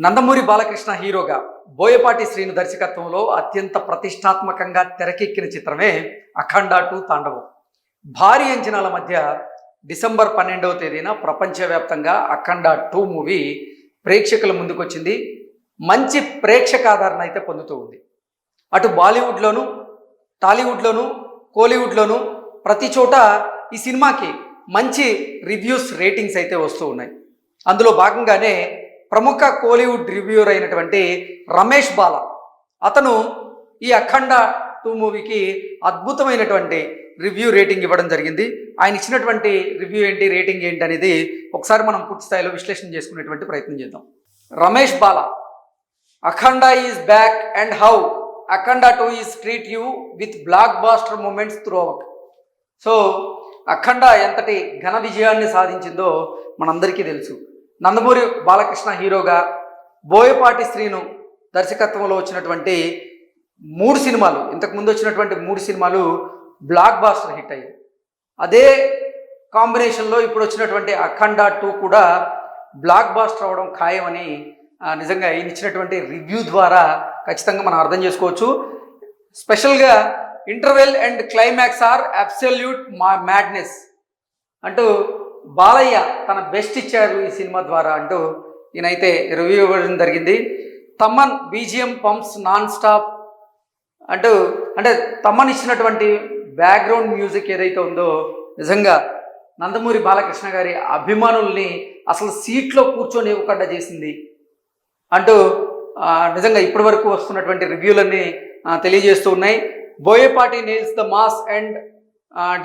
నందమూరి బాలకృష్ణ హీరోగా బోయపాటి శ్రీను దర్శకత్వంలో అత్యంత ప్రతిష్టాత్మకంగా తెరకెక్కిన చిత్రమే అఖండ 2 తాండవం. భారీ అంచనాల మధ్య డిసెంబర్ 12వ తేదీన ప్రపంచవ్యాప్తంగా అఖండ 2 మూవీ ప్రేక్షకుల ముందుకొచ్చింది. మంచి ప్రేక్షకాదరణ అయితే పొందుతూ ఉంది. అటు బాలీవుడ్లోను, టాలీవుడ్లోను, కోలీవుడ్లోను ప్రతి చోట ఈ సినిమాకి మంచి రివ్యూస్, రేటింగ్స్ అయితే వస్తూ ఉన్నాయి. అందులో భాగంగానే ప్రముఖ కోలీవుడ్ రివ్యూవర్ అయినటువంటి రమేష్ బాల అతను ఈ అఖండ 2 మూవీకి అద్భుతమైనటువంటి రివ్యూ రేటింగ్ ఇవ్వడం జరిగింది. ఆయన ఇచ్చినటువంటి రివ్యూ ఏంటి, రేటింగ్ ఏంటి అనేది ఒకసారి మనం పూర్తి స్థాయిలో విశ్లేషణ చేసుకునేటువంటి ప్రయత్నం చేద్దాం. Ramesh Bala, Akhanda is back and how Akhanda 2 is treat you with blockbuster moments throughout. So Akhanda ఎంతటి ఘన విజయాన్ని సాధించిందో మనందరికీ తెలుసు. నందమూరి బాలకృష్ణ హీరోగా బోయపాటి శ్రీను దర్శకత్వంలో వచ్చినటువంటి 3 సినిమాలు, ఇంతకుముందు వచ్చినటువంటి 3 సినిమాలు బ్లాక్ బాస్టర్ హిట్ అయ్యాయి. అదే కాంబినేషన్లో ఇప్పుడు వచ్చినటువంటి అఖండ 2 కూడా బ్లాక్ బాస్టర్ అవ్వడం ఖాయమని నిజంగా ఈయన ఇచ్చినటువంటి రివ్యూ ద్వారా ఖచ్చితంగా మనం అర్థం చేసుకోవచ్చు. స్పెషల్గా interval and climax are absolute madness అంటూ బాలయ్య తన బెస్ట్ ఇచ్చారు ఈ సినిమా ద్వారా అంటూ ఈయనైతే రివ్యూ ఇవ్వడం జరిగింది. Thaman BGM pumps non stop అంటూ, అంటే తమ్మన్ ఇచ్చినటువంటి బ్యాక్గ్రౌండ్ మ్యూజిక్ ఏదైతే ఉందో నిజంగా నందమూరి బాలకృష్ణ గారి అభిమానుల్ని అసలు సీట్లో కూర్చొని ఇవ్వకుండా చేసింది అంటూ నిజంగా ఇప్పటి వరకు వస్తున్నటువంటి రివ్యూలన్నీ తెలియజేస్తూ ఉన్నాయి. Boyapati nails the mass and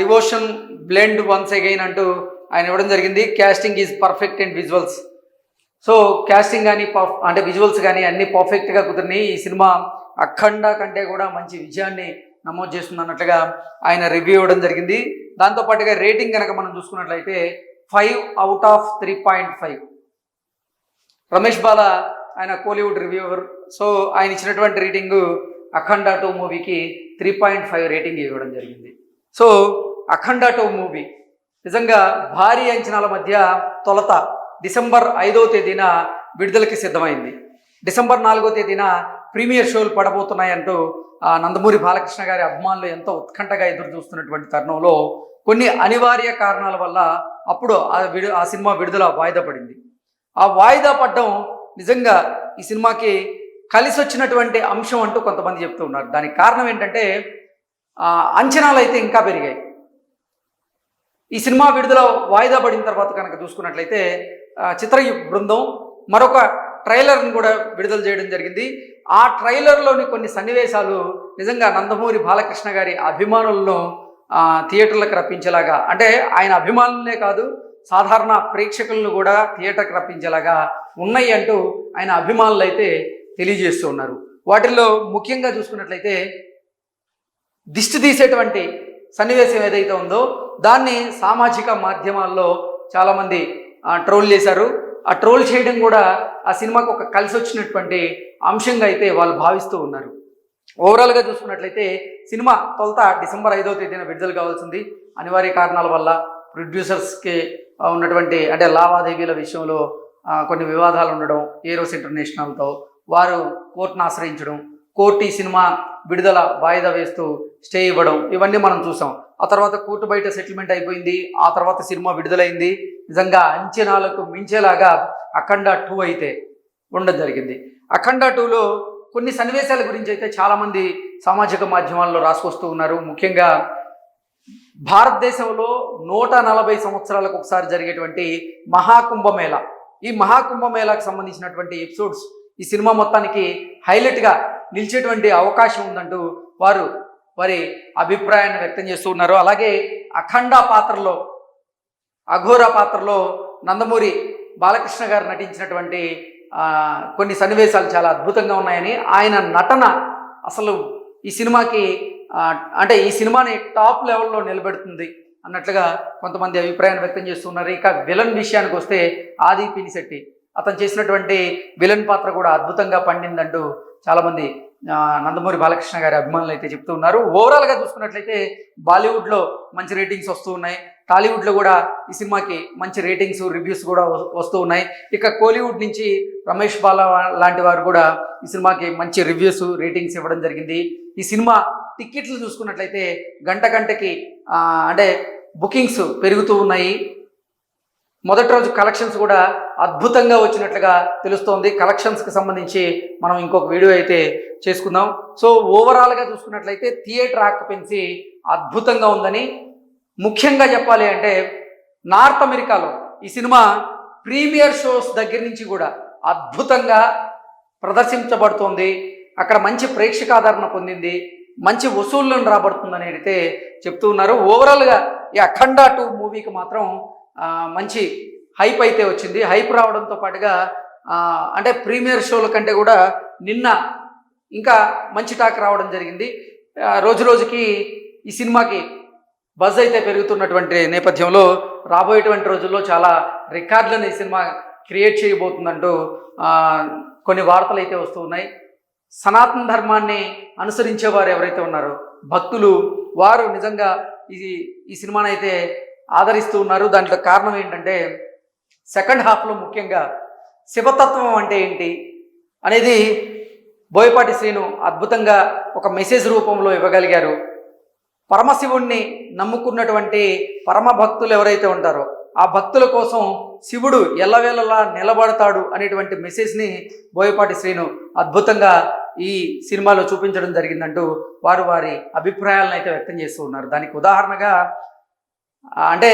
devotion blend once again అంటూ ఆయన ఇవ్వడం జరిగింది. Casting is perfect and visuals. So casting కానీ అంటే విజువల్స్ కానీ అన్నీ పర్ఫెక్ట్గా కుదిరినాయి. ఈ సినిమా అఖండ కంటే కూడా మంచి విజయాన్ని నమోదు చేస్తుంది అన్నట్లుగా ఆయన రివ్యూ ఇవ్వడం జరిగింది. దాంతోపాటుగా రేటింగ్ కనుక మనం చూసుకున్నట్లయితే 5 అవుట్ ఆఫ్ 3.5. రమేష్ బాల ఆయన కోలీవుడ్ రివ్యూవర్. సో ఆయన ఇచ్చినటువంటి రేటింగు అఖండ 2 మూవీకి 3.5 రేటింగ్ ఇవ్వడం జరిగింది. సో అఖండ 2 మూవీ నిజంగా భారీ అంచనాల మధ్య తొలత డిసెంబర్ 5వ తేదీన విడుదలకి సిద్ధమైంది. డిసెంబర్ 4వ తేదీన ప్రీమియర్ షోలు పడబోతున్నాయంటూ నందమూరి బాలకృష్ణ గారి అభిమానులు ఎంతో ఉత్కంఠగా ఎదురు చూస్తున్నటువంటి తరుణంలో కొన్ని అనివార్య కారణాల వల్ల అప్పుడు ఆ సినిమా విడుదల వాయిదా పడింది. ఆ వాయిదా పడడం నిజంగా ఈ సినిమాకి కలిసి వచ్చినటువంటి అంశం అంటూ కొంతమంది చెప్తూ ఉన్నారు. దానికి కారణం ఏంటంటే అంచనాలు అయితే ఇంకా పెరిగాయి. ఈ సినిమా విడుదల వాయిదా పడిన తర్వాత కనుక చూసుకున్నట్లయితే చిత్ర బృందం మరొక ట్రైలర్ని కూడా విడుదల చేయడం జరిగింది. ఆ ట్రైలర్లోని కొన్ని సన్నివేశాలు నిజంగా నందమూరి బాలకృష్ణ గారి అభిమానులను థియేటర్లకు రప్పించేలాగా, అంటే ఆయన అభిమానులనే కాదు సాధారణ ప్రేక్షకులను కూడా థియేటర్కి రప్పించేలాగా ఉన్నాయి అంటూ ఆయన అభిమానులు అయితే తెలియజేస్తూ ఉన్నారు. వాటిల్లో ముఖ్యంగా చూసుకున్నట్లయితే దిష్టి తీసేటువంటి సన్నివేశం ఏదైతే ఉందో దాన్ని సామాజిక మాధ్యమాల్లో చాలామంది ట్రోల్ చేశారు. ఆ ట్రోల్ చేయడం కూడా ఆ సినిమాకు ఒక కలిసి వచ్చినటువంటి అంశంగా అయితే వాళ్ళు భావిస్తూ ఉన్నారు. ఓవరాల్గా చూసుకున్నట్లయితే సినిమా తొలుత డిసెంబర్ 5వ తేదీన విడుదల కావాల్సింది. అనివార్య కారణాల వల్ల ప్రొడ్యూసర్స్కి ఉన్నటువంటి అంటే లావాదేవీల విషయంలో కొన్ని వివాదాలు ఉండడం, ఏరోస్ ఇంటర్నేషనల్తో వారు కోర్టును ఆశ్రయించడం, కోర్టు ఈ సినిమా విడుదల వాయిదా వేస్తూ స్టే ఇవ్వడం, ఇవన్నీ మనం చూసాం. ఆ తర్వాత కోర్టు బయట సెటిల్మెంట్ అయిపోయింది. ఆ తర్వాత సినిమా విడుదలైంది. నిజంగా అంచనాలకు మించేలాగా అఖండ 2 అయితే ఉండడం జరిగింది. అఖండ 2లో కొన్ని సన్నివేశాల గురించి అయితే చాలామంది సామాజిక మాధ్యమాల్లో రాసుకొస్తూ ఉన్నారు. ముఖ్యంగా భారతదేశంలో 140 సంవత్సరాలకు ఒకసారి జరిగేటువంటి మహాకుంభమేళ, ఈ మహాకుంభమేళాకు సంబంధించినటువంటి ఎపిసోడ్స్ ఈ సినిమా మొత్తానికి హైలైట్గా నిలిచేటువంటి అవకాశం ఉందంటూ వారి అభిప్రాయాన్ని వ్యక్తం చేస్తూ ఉన్నారు. అలాగే అఖండ పాత్రలో, అఘోర పాత్రలో నందమూరి బాలకృష్ణ గారు నటించినటువంటి కొన్ని సన్నివేశాలు చాలా అద్భుతంగా ఉన్నాయని, ఆయన నటన అసలు ఈ సినిమాకి అంటే ఈ సినిమాని టాప్ లెవెల్లో నిలబెడుతుంది అన్నట్లుగా కొంతమంది అభిప్రాయాన్ని వ్యక్తం చేస్తున్నారు. ఇక విలన్ విషయానికి వస్తే ఆది పినిశెట్టి అతను చేసినటువంటి విలన్ పాత్ర కూడా అద్భుతంగా పండిందంటూ చాలామంది నందమూరి బాలకృష్ణ గారి అభిమానులు అయితే చెప్తూ ఉన్నారు. ఓవరాల్గా చూసుకున్నట్లయితే బాలీవుడ్లో మంచి రేటింగ్స్ వస్తూ ఉన్నాయి, టాలీవుడ్లో కూడా ఈ సినిమాకి మంచి రేటింగ్స్ రివ్యూస్ కూడా వస్తూ ఉన్నాయి. ఇక కోలీవుడ్ నుంచి రమేష్ బాల లాంటి వారు కూడా ఈ సినిమాకి మంచి రివ్యూస్ రేటింగ్స్ ఇవ్వడం జరిగింది. ఈ సినిమా టిక్కెట్లు చూసుకున్నట్లయితే గంటకి అంటే బుకింగ్స్ పెరుగుతూ ఉన్నాయి. మొదటి రోజు కలెక్షన్స్ కూడా అద్భుతంగా వచ్చినట్లుగా తెలుస్తోంది. కలెక్షన్స్కి సంబంధించి మనం ఇంకొక వీడియో అయితే చేసుకుందాం. సో ఓవరాల్గా చూసుకున్నట్లయితే థియేటర్ ఆక్యుపెన్సీ అద్భుతంగా ఉందని, ముఖ్యంగా చెప్పాలి అంటే నార్త్ అమెరికాలో ఈ సినిమా ప్రీమియర్ షోస్ దగ్గర నుంచి కూడా అద్భుతంగా ప్రదర్శించబడుతోంది. అక్కడ మంచి ప్రేక్షకాదరణ పొందింది, మంచి వసూళ్లను రాబడుతుందని అయితే చెప్తూ ఉన్నారు. ఓవరాల్గా ఈ అఖండ 2 మూవీకి మాత్రం మంచి హైప్ అయితే వచ్చింది. హైప్ రావడంతో పాటుగా అంటే ప్రీమియర్ షోల కంటే కూడా నిన్న ఇంకా మంచి టాక్ రావడం జరిగింది. రోజు రోజుకి ఈ సినిమాకి బజ్ అయితే పెరుగుతున్నటువంటి నేపథ్యంలో రాబోయేటువంటి రోజుల్లో చాలా రికార్డులను ఈ సినిమా క్రియేట్ చేయబోతుందంటూ కొన్ని వార్తలు అయితే వస్తూ ఉన్నాయి. సనాతన ధర్మాన్ని అనుసరించేవారు ఎవరైతే ఉన్నారో భక్తులు, వారు నిజంగా ఈ సినిమాని అయితే ఆదరిస్తూ ఉన్నారు. దాంట్లో కారణం ఏంటంటే సెకండ్ హాఫ్లో ముఖ్యంగా శివతత్వం అంటే ఏంటి అనేది బోయపాటి శ్రీను అద్భుతంగా ఒక మెసేజ్ రూపంలో ఇవ్వగలిగారు. పరమశివుణ్ణి నమ్ముకున్నటువంటి పరమ భక్తులు ఎవరైతే ఉంటారో ఆ భక్తుల కోసం శివుడు ఎల్లవేళలా నిలబడతాడు అనేటువంటి మెసేజ్ని బోయపాటి శ్రీను అద్భుతంగా ఈ సినిమాలో చూపించడం జరిగిందంటూ వారు వారి అభిప్రాయాలను అయితే వ్యక్తం చేస్తూ ఉన్నారు. దానికి ఉదాహరణగా అంటే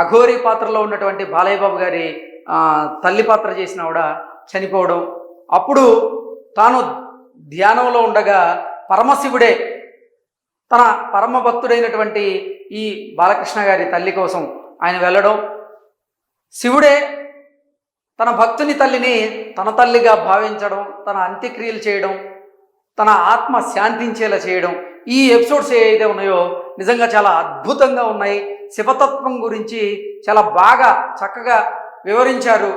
అఘోరి పాత్రలో ఉన్నటువంటి బాలయ్య బాబు గారి తల్లి పాత్ర చేసిన ఆవిడ చనిపోవడం, అప్పుడు తాను ధ్యానంలో ఉండగా పరమశివుడే తన పరమ భక్తుడైనటువంటి ఈ బాలకృష్ణ గారి తల్లి కోసం ఆయన వెళ్ళడం, శివుడే తన భక్తుని తల్లిని తన తల్లిగా భావించడం, తన అంత్యక్రియలు చేయడం, తన ఆత్మ శాంతించేలా చేయడం, ఈ ఎపిసోడ్స్ ఏవైతే ఉన్నాయో నిజంగా చాలా అద్భుతంగా ఉన్నాయి. శివతత్వం గురించి చాలా బాగా చక్కగా వివరించారు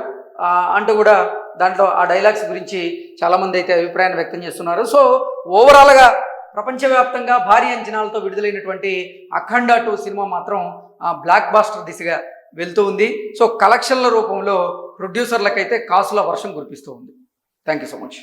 అంటూ కూడా దాంట్లో ఆ డైలాగ్స్ గురించి చాలామంది అయితే అభిప్రాయాన్ని వ్యక్తం చేస్తున్నారు. సో ఓవరాల్గా ప్రపంచవ్యాప్తంగా భారీ అంచనాలతో విడుదలైనటువంటి అఖండ 2 సినిమా మాత్రం బ్లాక్ బాస్టర్ దిశగా వెళ్తూ ఉంది. సో కలెక్షన్ల రూపంలో ప్రొడ్యూసర్లకైతే కాసుల వర్షం కురిపిస్తూ ఉంది. Thank you so much.